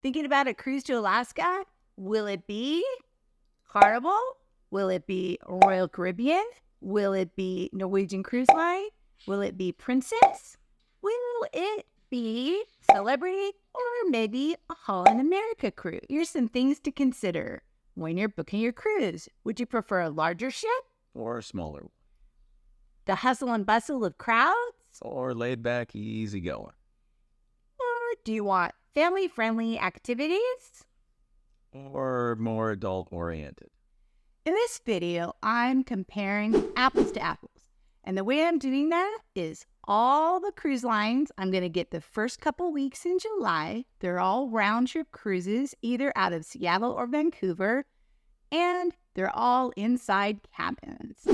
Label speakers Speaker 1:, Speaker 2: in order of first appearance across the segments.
Speaker 1: Thinking about a cruise to Alaska? Will it be Carnival? Will it be Royal Caribbean? Will it be Norwegian Cruise Line? Will it be Princess? Will it be Celebrity? Or maybe a Holland America cruise? Here's some things to consider when you're booking your cruise. Would you prefer a larger ship?
Speaker 2: Or a smaller one.
Speaker 1: The hustle and bustle of crowds?
Speaker 2: Or laid back, easy going.
Speaker 1: Or do you want family-friendly activities?
Speaker 2: Or more adult-oriented.
Speaker 1: In this video, I'm comparing apples to apples. And the way I'm doing that is all the cruise lines, I'm going to get the first couple weeks in July. They're all round-trip cruises, either out of Seattle or Vancouver. And they're all inside cabins.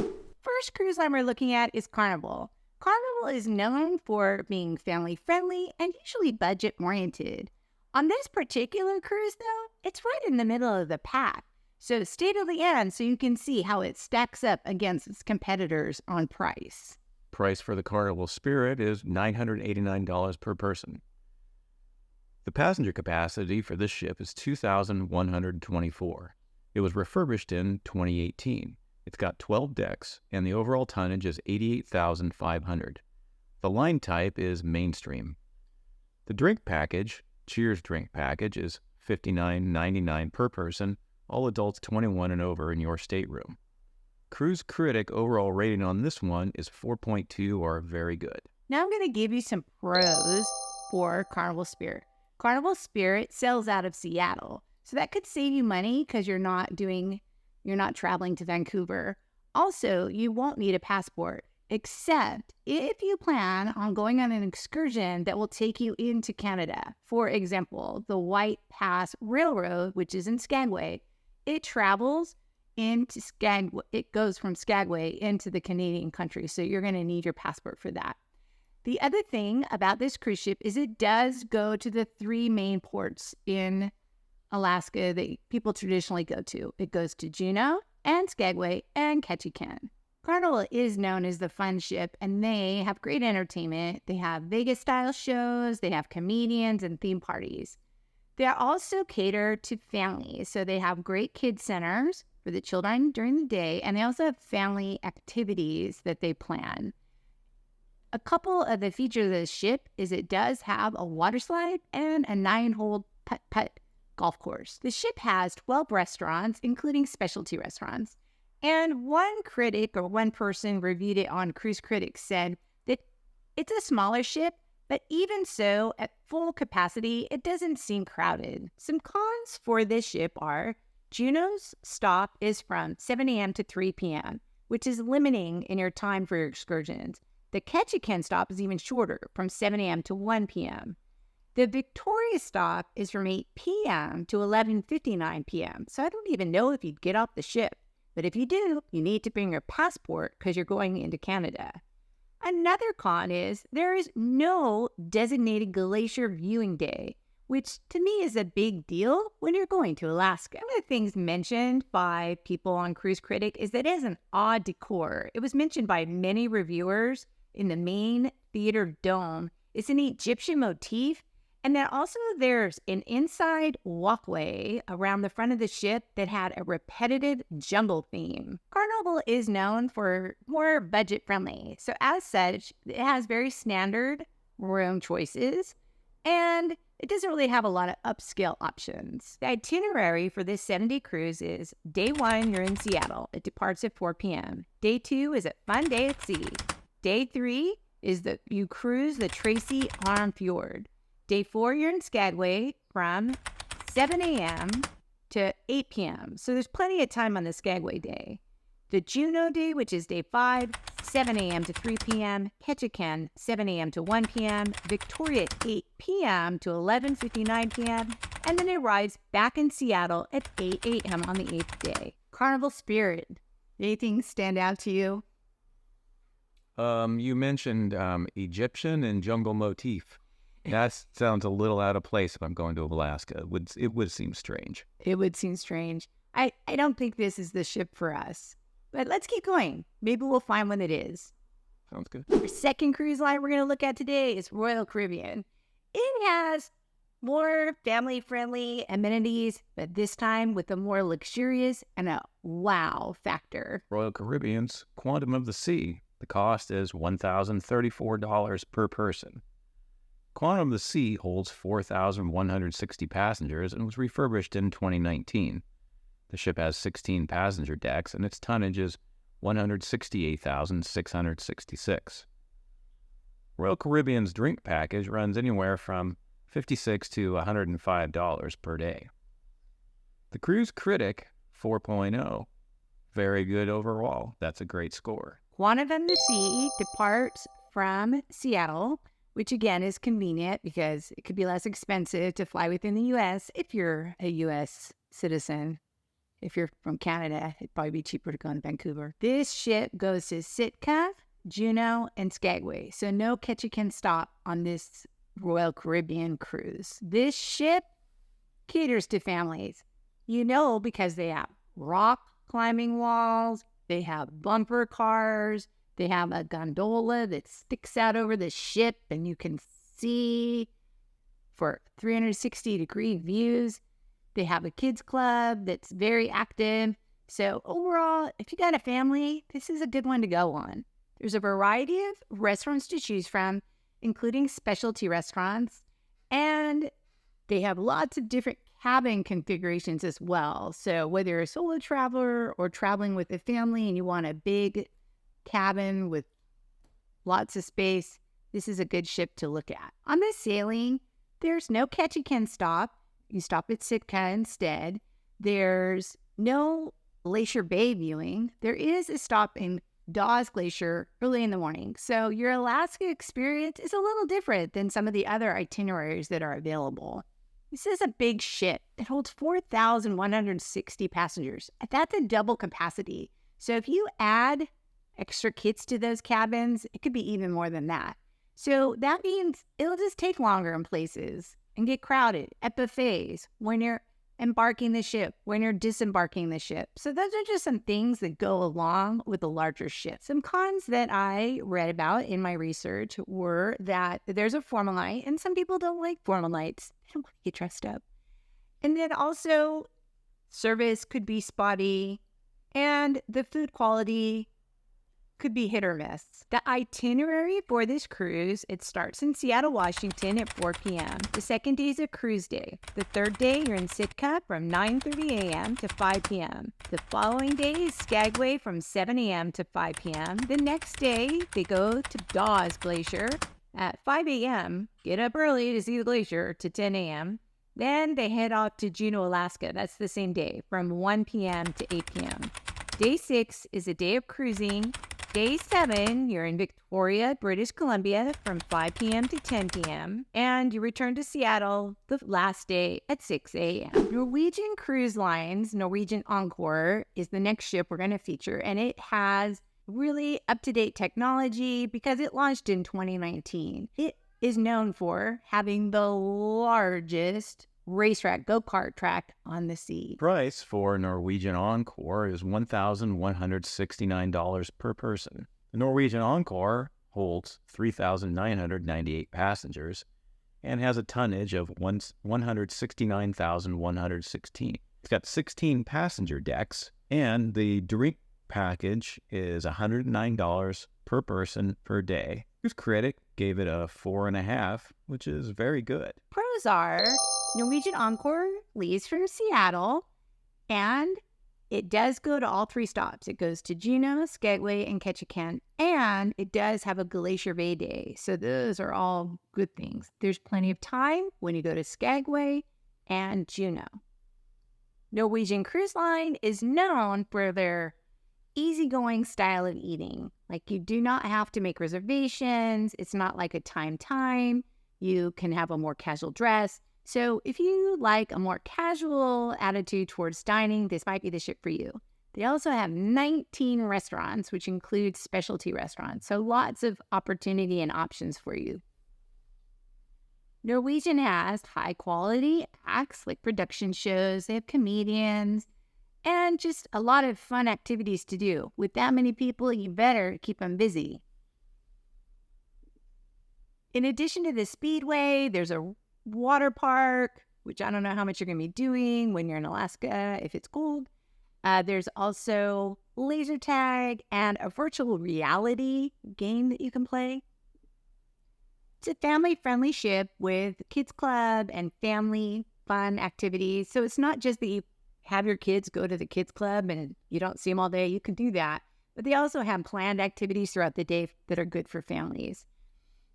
Speaker 1: First cruise line we're looking at is Carnival. Carnival is known for being family-friendly and usually budget-oriented. On this particular cruise, though, it's right in the middle of the pack. So stay to the end so you can see how it stacks up against its competitors on price.
Speaker 2: Price for the Carnival Spirit is $989 per person. The passenger capacity for this ship is 2,124. It was refurbished in 2018. It's got 12 decks, and the overall tonnage is 88,500. The line type is mainstream. The drink package, Cheers drink package, is $59.99 per person, all adults 21 and over in your stateroom. Cruise Critic overall rating on this one is 4.2 or very good.
Speaker 1: Now I'm going to give you some pros for Carnival Spirit. Carnival Spirit sells out of Seattle, so that could save you money because you're not traveling to Vancouver. Also, you won't need a passport, except if you plan on going on an excursion that will take you into Canada. For example, the White Pass Railroad, which is in Skagway, it travels into Skagway. It goes from Skagway into the Canadian country, so you're going to need your passport for that. The other thing about this cruise ship is it does go to the three main ports in Alaska that people traditionally go to. It goes to Juneau and Skagway and Ketchikan. Carnival is known as the fun ship, and they have great entertainment. They have Vegas-style shows, they have comedians and theme parties. They also cater to families, so they have great kids centers for the children during the day, and they also have family activities that they plan. A couple of the features of the ship is it does have a water slide and a 9-hole putt-putt golf course. The ship has 12 restaurants, including specialty restaurants. And one critic or one person reviewed it on Cruise Critics said that it's a smaller ship, but even so, at full capacity, it doesn't seem crowded. Some cons for this ship are Juneau's stop is from 7 a.m. to 3 p.m., which is limiting in your time for your excursions. The Ketchikan stop is even shorter, from 7 a.m. to 1 p.m. The Victoria stop is from 8 p.m. to 11:59 p.m., so I don't even know if you'd get off the ship. But if you do, you need to bring your passport because you're going into Canada. Another con is there is no designated glacier viewing day, which to me is a big deal when you're going to Alaska. One of the things mentioned by people on Cruise Critic is that it has an odd decor. It was mentioned by many reviewers in the main theater dome. It's an Egyptian motif. And then also there's an inside walkway around the front of the ship that had a repetitive jungle theme. Carnival is known for more budget friendly. So as such, it has very standard room choices and it doesn't really have a lot of upscale options. The itinerary for this 7-day cruise is day 1, you're in Seattle. It departs at 4 p.m. Day 2 is a fun day at sea. Day 3 is that you cruise the Tracy Arm Fjord. Day 4, you're in Skagway from 7 a.m. to 8 p.m. So there's plenty of time on the Skagway day. The Juneau day, which is day 5, 7 a.m. to 3 p.m. Ketchikan, 7 a.m. to 1 p.m. Victoria, 8 p.m. to 11:59 p.m. And then it arrives back in Seattle at 8 a.m. on the 8th day. Carnival Spirit. Anything stand out to you?
Speaker 2: You mentioned Egyptian and jungle motif. That sounds a little out of place if I'm going to Alaska. It would seem strange.
Speaker 1: It would seem strange. I don't think this is the ship for us. But let's keep going. Maybe we'll find one that is.
Speaker 2: Sounds good.
Speaker 1: Our second cruise line we're going to look at today is Royal Caribbean. It has More family-friendly amenities, but this time with a more luxurious and a wow factor.
Speaker 2: Royal Caribbean's Quantum of the Sea. The cost is $1,034 per person. Quantum of the Sea holds 4,160 passengers and was refurbished in 2019. The ship has 16 passenger decks and its tonnage is 168,666. Royal Caribbean's drink package runs anywhere from $56 to $105 per day. The Cruise Critic 4.0. Very good overall. That's a great score.
Speaker 1: Quantum of the Sea departs from Seattle, which again is convenient because it could be less expensive to fly within the U.S. if you're a U.S. citizen. If you're from Canada, it'd probably be cheaper to go to Vancouver. This ship goes to Sitka, Juneau, and Skagway, so no Ketchikan stop on this Royal Caribbean cruise. This ship caters to families, because they have rock climbing walls, they have bumper cars, they have a gondola that sticks out over the ship and you can see for 360-degree views. They have a kids club that's very active. So overall, if you got a family, this is a good one to go on. There's a variety of restaurants to choose from, including specialty restaurants, and they have lots of different cabin configurations as well. So whether you're a solo traveler or traveling with a family and you want a big cabin with lots of space, this is a good ship to look at. On the sailing, there's no Ketchikan stop. You stop at Sitka instead. There's no Glacier Bay viewing. There is a stop in Dawes Glacier early in the morning. So your Alaska experience is a little different than some of the other itineraries that are available. This is a big ship. It holds 4,160 passengers. That's a double capacity. So if you add extra kids to those cabins, it could be even more than that. So that means it'll just take longer in places and get crowded at buffets when you're embarking the ship, when you're disembarking the ship. So those are just some things that go along with a larger ship. Some cons that I read about in my research were that there's a formal night, and some people don't like formal nights. They don't want to get dressed up. And then also service could be spotty, and the food quality could be hit or miss. The itinerary for this cruise, it starts in Seattle, Washington at 4 p.m. The second day is a cruise day. The third day, you're in Sitka from 9:30 a.m. to 5 p.m. The following day is Skagway from 7 a.m. to 5 p.m. The next day, they go to Dawes Glacier at 5 a.m. Get up early to see the glacier to 10 a.m. Then they head off to Juneau, Alaska. That's the same day from 1 p.m. to 8 p.m. Day 6 is a day of cruising. Day 7, you're in Victoria, British Columbia from 5 p.m. to 10 p.m. And you return to Seattle the last day at 6 a.m. Norwegian Cruise Line's Norwegian Encore is the next ship we're going to feature. And it has really up-to-date technology because it launched in 2019. It is known for having the largest racetrack, go-kart track on the sea.
Speaker 2: Price for Norwegian Encore is $1,169 per person. The Norwegian Encore holds 3,998 passengers and has a tonnage of 169,116. It's got 16 passenger decks, and the drink package is $109 per person per day. Cruise Critic gave it a 4.5, which is very good.
Speaker 1: Pros are Norwegian Encore leaves from Seattle, and it does go to all 3 stops. It goes to Juneau, Skagway, and Ketchikan, and it does have a Glacier Bay day. So those are all good things. There's plenty of time when you go to Skagway and Juneau. Norwegian Cruise Line is known for their easygoing style of eating. Like, you do not have to make reservations. It's not like a time. You can have a more casual dress. So if you like a more casual attitude towards dining, this might be the ship for you. They also have 19 restaurants, which includes specialty restaurants. So lots of opportunity and options for you. Norwegian has high quality acts like production shows. They have comedians and just a lot of fun activities to do. With that many people, you better keep them busy. In addition to the Speedway, there's a water park, which I don't know how much you're going to be doing when you're in Alaska if it's cold. There's also laser tag and a virtual reality game that you can play. It's a family-friendly ship with kids club and family fun activities. So it's not just that you have your kids go to the kids club and you don't see them all day. You can do that. But they also have planned activities throughout the day that are good for families.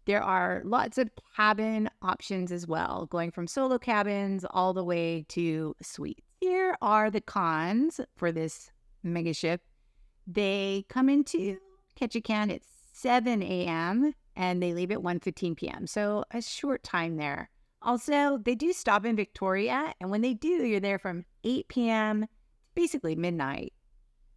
Speaker 1: There are lots of cabin options as well, going from solo cabins all the way to suites. Here are the cons for this mega ship. They come into Ketchikan at 7 a.m. and they leave at 1:15 p.m. So a short time there. Also, they do stop in Victoria, and when they do, you're there from 8 p.m. to basically midnight.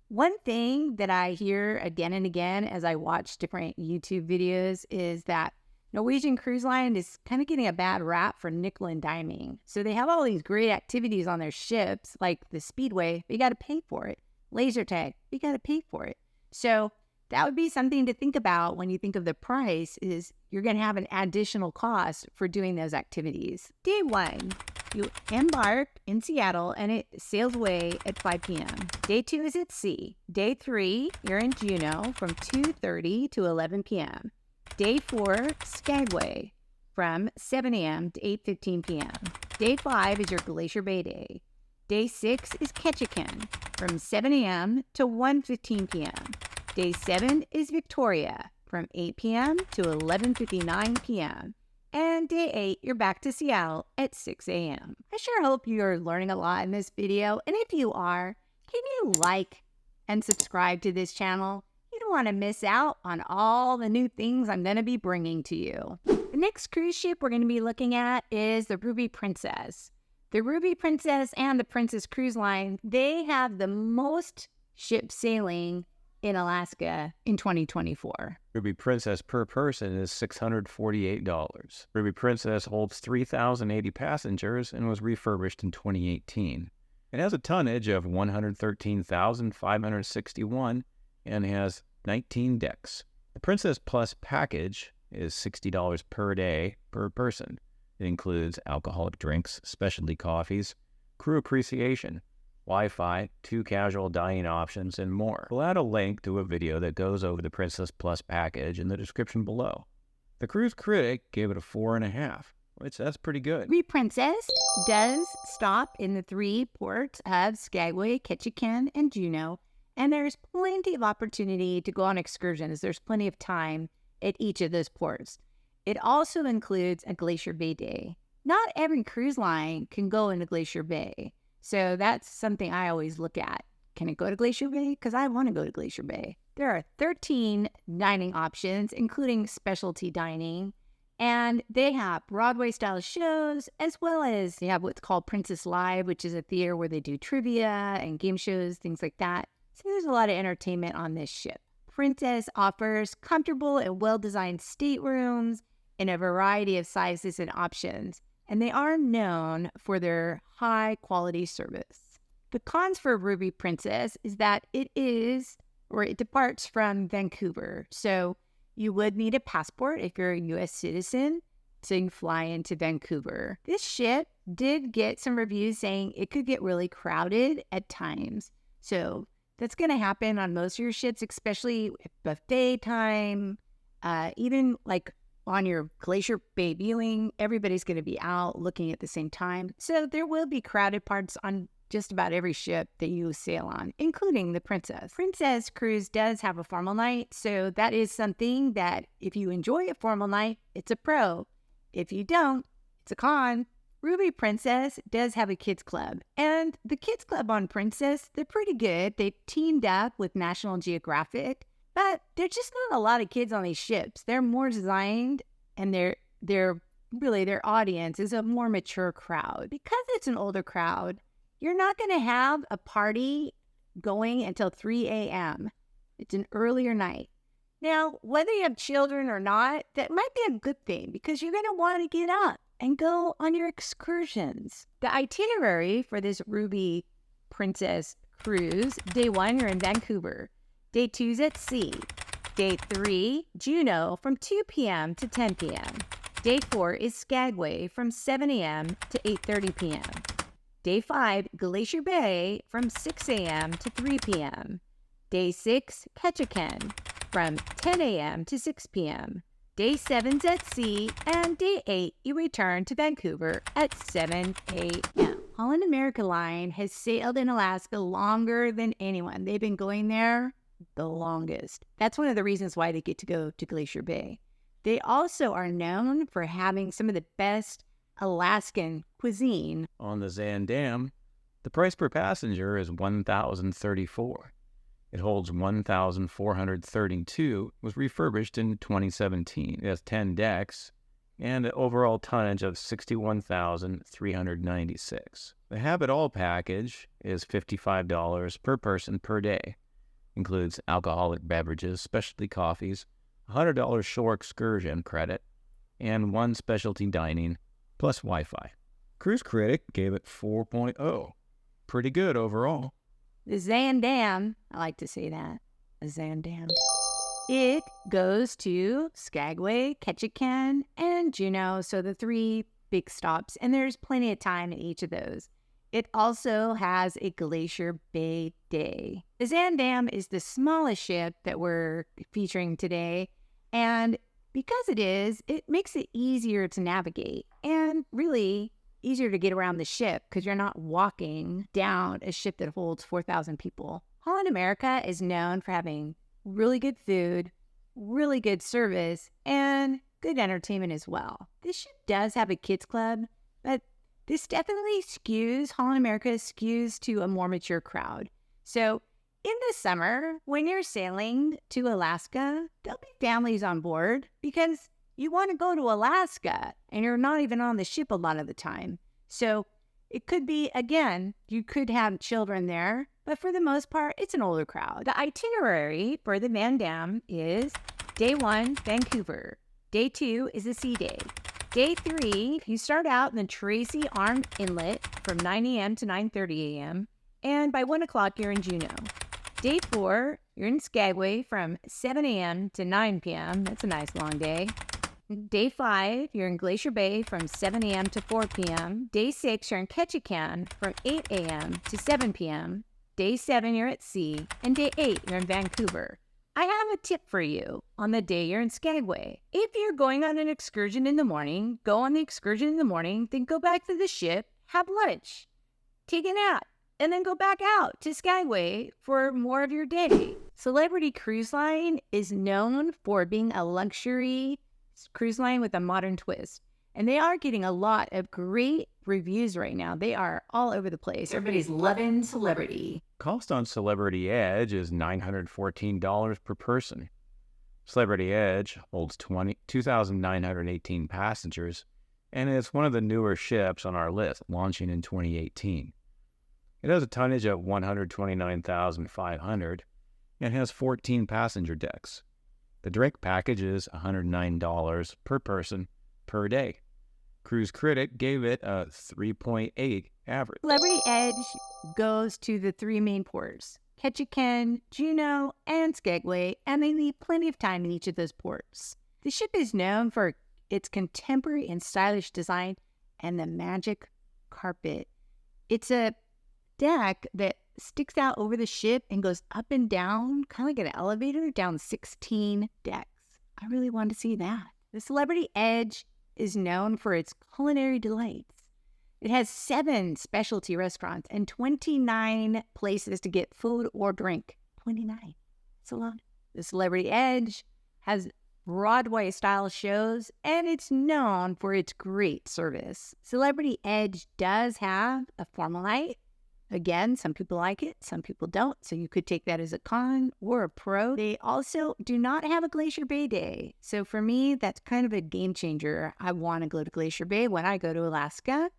Speaker 1: One thing that I hear again and again as I watch different YouTube videos is that Norwegian Cruise Line is kind of getting a bad rap for nickel and diming. So they have all these great activities on their ships, like the Speedway, but you got to pay for it. Laser tag, you got to pay for it. So that would be something to think about when you think of the price, is you're going to have an additional cost for doing those activities. Day 1, you embark in Seattle and it sails away at 5 p.m. Day 2 is at sea. Day 3, you're in Juneau from 2:30 to 11 p.m. Day 4, Skagway from 7 a.m. to 8:15 p.m. Day 5 is your Glacier Bay day. Day 6 is Ketchikan from 7 a.m. to 1:15 p.m. Day 7 is Victoria from 8 p.m. to 11:59 p.m. And day 8, you're back to Seattle at 6 a.m. I sure hope you're learning a lot in this video. And if you are, can you like and subscribe to this channel? You don't want to miss out on all the new things I'm going to be bringing to you. The next cruise ship we're going to be looking at is the Ruby Princess. The Ruby Princess and the Princess Cruise Line, they have the most ships sailing in Alaska in 2024.
Speaker 2: Ruby Princess per person is $648. Ruby Princess holds 3,080 passengers and was refurbished in 2018. It has a tonnage of 113,561 and has 19 decks. The Princess Plus package is $60 per day per person. It includes alcoholic drinks, specialty coffees, crew appreciation, Wi-Fi, 2 casual dining options, and more. We'll add a link to a video that goes over the Princess Plus package in the description below. The cruise critic gave it a 4.5, which that's pretty good.
Speaker 1: Ruby Princess does stop in the 3 ports of Skagway, Ketchikan, and Juneau, and there's plenty of opportunity to go on excursions. There's plenty of time at each of those ports. It also includes a Glacier Bay day. Not every cruise line can go into Glacier Bay. So that's something I always look at. Can it go to Glacier Bay? Because I want to go to Glacier Bay. There are 13 dining options, including specialty dining. And they have Broadway-style shows, as well as they have what's called Princess Live, which is a theater where they do trivia and game shows, things like that. So there's a lot of entertainment on this ship. Princess offers comfortable and well-designed staterooms in a variety of sizes and options, and they are known for their high-quality service. The cons for Ruby Princess is that it departs from Vancouver, so you would need a passport if you're a U.S. citizen to fly into Vancouver. This ship did get some reviews saying it could get really crowded at times, so that's going to happen on most of your ships, especially at buffet time, even like on your Glacier Bay viewing, everybody's going to be out looking at the same time. So there will be crowded parts on just about every ship that you sail on, including the Princess. Princess Cruise does have a formal night, so that is something that if you enjoy a formal night, it's a pro. If you don't, it's a con. Ruby Princess does have a kids club, and the kids club on Princess, they're pretty good. They've teamed up with National Geographic, but there's just not a lot of kids on these ships. They're more designed, and their audience is a more mature crowd. Because it's an older crowd, you're not going to have a party going until 3 a.m. It's an earlier night. Now, whether you have children or not, that might be a good thing because you're going to want to get up and go on your excursions. The itinerary for this Ruby Princess cruise, day 1, you're in Vancouver. Day 2's at sea. Day 3, Juneau from 2 p.m. to 10 p.m. Day 4 is Skagway from 7 a.m. to 8:30 p.m. Day 5, Glacier Bay from 6 a.m. to 3 p.m. Day 6, Ketchikan from 10 a.m. to 6 p.m. Day 7's at sea, and Day 8, you return to Vancouver at 7 a.m. Holland America Line has sailed in Alaska longer than anyone. They've been going there the longest. That's one of the reasons why they get to go to Glacier Bay. They also are known for having some of the best Alaskan cuisine.
Speaker 2: On the Zaandam, the price per passenger is $1,034. It holds 1,432, was refurbished in 2017. It has 10 decks and an overall tonnage of 61,396. The Have It All package is $55 per person per day. Includes alcoholic beverages, specialty coffees, $100 shore excursion credit, and 1 specialty dining, plus Wi-Fi. Cruise Critic gave it 4.0. Pretty good overall.
Speaker 1: The Zaandam, I like to say that, the Zaandam, it goes to Skagway, Ketchikan, and Juneau, so the 3 big stops, and there's plenty of time in each of those. It also has a Glacier Bay day. The Zaandam is the smallest ship that we're featuring today, and because it makes it easier to navigate and really easier to get around the ship because you're not walking down a ship that holds 4,000 people. Holland America is known for having really good food, really good service, and good entertainment as well. This ship does have a kids club, but this definitely Holland America skews to a more mature crowd. So in the summer, when you're sailing to Alaska, there'll be families on board because you want to go to Alaska and you're not even on the ship a lot of the time. So it could be, again, you could have children there, but for the most part, it's an older crowd. The itinerary for the Zaandam is Day 1, Vancouver. Day 2 is a sea day. Day 3, you start out in the Tracy Arm Inlet from 9 a.m. to 9:30 a.m. And by 1 o'clock, you're in Juneau. Day 4, you're in Skagway from 7 a.m. to 9 p.m. That's a nice long day. Day 5, you're in Glacier Bay from 7 a.m. to 4 p.m. Day 6, you're in Ketchikan from 8 a.m. to 7 p.m. Day 7, you're at sea. And Day 8, you're in Vancouver. I have a tip for you on the day you're in Skagway. If you're going on an excursion in the morning, go on the excursion in the morning, then go back to the ship, have lunch, take a nap, and then go back out to Skagway for more of your day. Celebrity Cruise Line is known for being a luxury cruise line with a modern twist. And they are getting a lot of great reviews right now. They are all over the place. Everybody's loving Celebrity.
Speaker 2: Cost on Celebrity Edge is $914 per person. Celebrity Edge holds 2,918 passengers, and it's one of the newer ships on our list, launching in 2018. It has a tonnage of 129,500 and has 14 passenger decks. The direct package is $109 per person per day. Cruise Critic gave it a 3.8 average.
Speaker 1: Celebrity Edge goes to the 3 main ports, Ketchikan, Juneau, and Skagway, and they leave plenty of time in each of those ports. The ship is known for its contemporary and stylish design and the magic carpet. It's a deck that sticks out over the ship and goes up and down, kind of like an elevator, down 16 decks. I really want to see that. The Celebrity Edge is known for its culinary delights. It has 7 specialty restaurants and 29 places to get food or drink. 29. That's a lot. The Celebrity Edge has Broadway-style shows, and it's known for its great service. Celebrity Edge does have a formal night. Again, some people like it, some people don't, so you could take that as a con or a pro. They also do not have a Glacier Bay day. So for me, that's kind of a game changer. I want to go to Glacier Bay when I go to Alaska.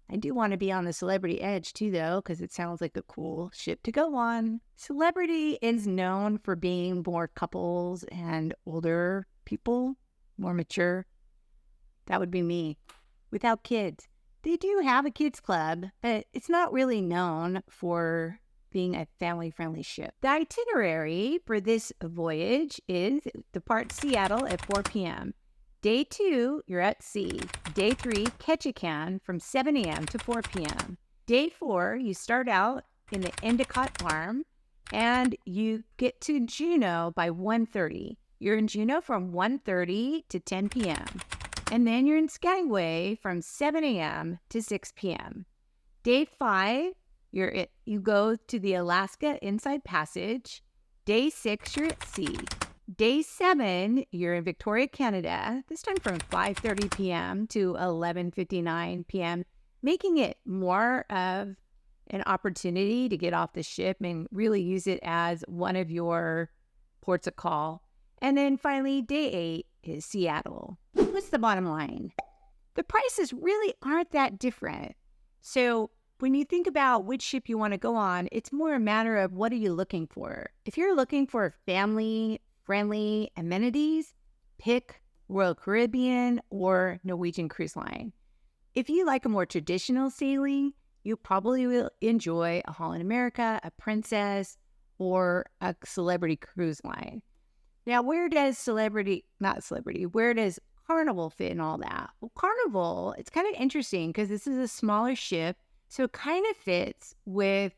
Speaker 1: I do want to be on the Celebrity Edge too, though, because it sounds like a cool ship to go on. Celebrity is known for being more couples and older people, more mature. That would be me, without kids. They do have a kids club, but it's not really known for being a family-friendly ship. The itinerary for this voyage is depart Seattle at 4 p.m. Day 2, you're at sea. Day 3, Ketchikan from 7 a.m. to 4 p.m. Day 4, you start out in the Endicott Farm and you get to Juneau by 1:30. You're in Juneau from 1:30 to 10 p.m. And then you're in Skagway from 7 a.m. to 6 p.m. Day 5, you go to the Alaska Inside Passage. Day 6, you're at sea. Day 7, you're in Victoria, Canada, this time from 5:30 p.m. to 11:59 p.m., making it more of an opportunity to get off the ship and really use it as one of your ports of call. And then finally, day 8 is Seattle. What's the bottom line? The prices really aren't that different. So when you think about which ship you want to go on, it's more a matter of what are you looking for. If you're looking for family-friendly amenities, pick Royal Caribbean or Norwegian Cruise Line. If you like a more traditional sailing, you probably will enjoy a HAL America, a Princess, or a Celebrity Cruise Line. Now, where does where does Carnival fit in all that? Well, Carnival, it's kind of interesting because this is a smaller ship, so it kind of fits with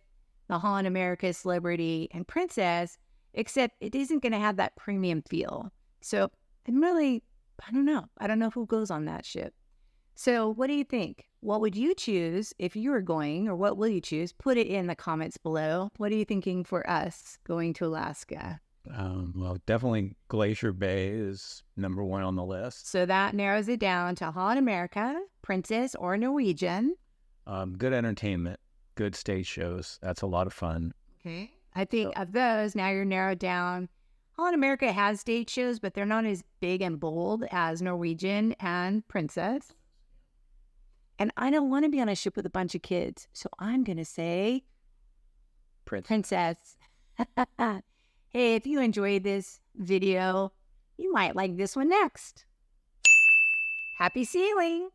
Speaker 1: the HAL America, Celebrity, and Princess, except it isn't going to have that premium feel. So I don't know. I don't know who goes on that ship. So what do you think? What would you choose if you were going, or what will you choose? Put it in the comments below. What are you thinking for us going to Alaska?
Speaker 2: Well, definitely Glacier Bay is number 1 on the list.
Speaker 1: So that narrows it down to HAL America, Princess, or Norwegian.
Speaker 2: Good entertainment, good stage shows. That's a lot of fun.
Speaker 1: Okay. I think of those, now you're narrowed down. HAL America has stage shows, but they're not as big and bold as Norwegian and Princess. And I don't want to be on a ship with a bunch of kids, so I'm going to say Princess. Hey, if you enjoyed this video, you might like this one next. Happy sailing!